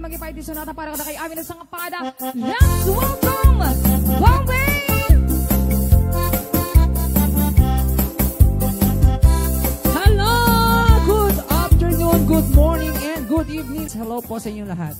mag-ipay di sonata para kada kay amin na sangapada. Let's welcome Bombay! Hello! Good afternoon, good morning, and good evening. Hello po sa inyong lahat.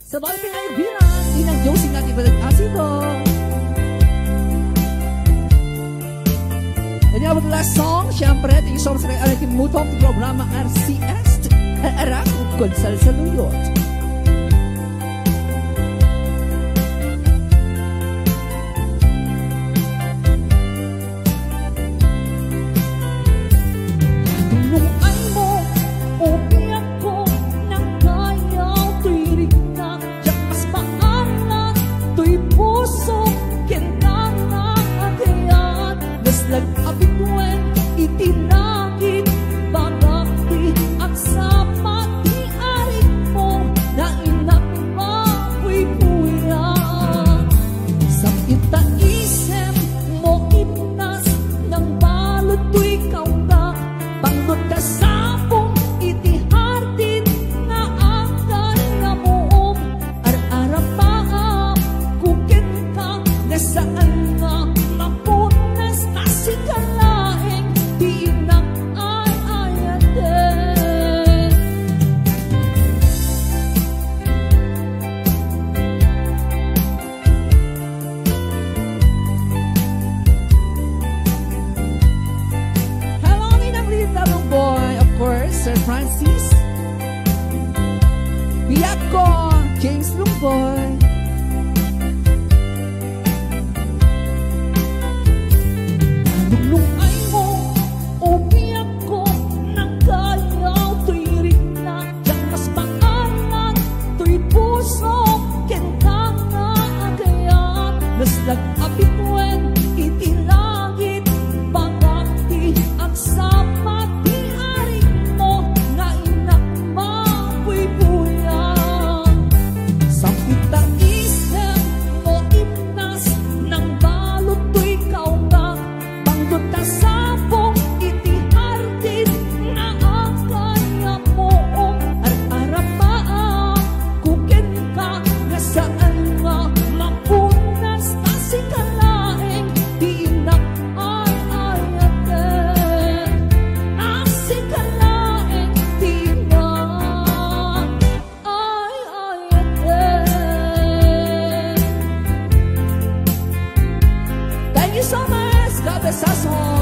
Sa mga pinaibiran, inang Diyosing natin balag-asito. And you have the last song, siyempre, ito yung song sa ating mutong programa RCS, Arak Konsal sa Luyot. Like nasaan nga mapunas nasikalaing di na ayatin. Hello, Ninang Rita Boy, of course, Sir Francis Biako, James Lumboy. Nung ay mo, umiyak ko ng kayaw, to'y rinna, yang mas maalat, to'y puso, kenta nga agayan, naslag apitwen, itilangit, pagati, at sama, di aring mo, nga inak mapuy-puyan. Sa kita isip mo inas, ng balot to'y kaunga, bangdot na sabong itihartin na akaya mo ar-arapaa kukin ka nga saan nga mapunas nasikalaing di na ayatin nasikalaing di na ayatin. Thank you so much. God bless us all.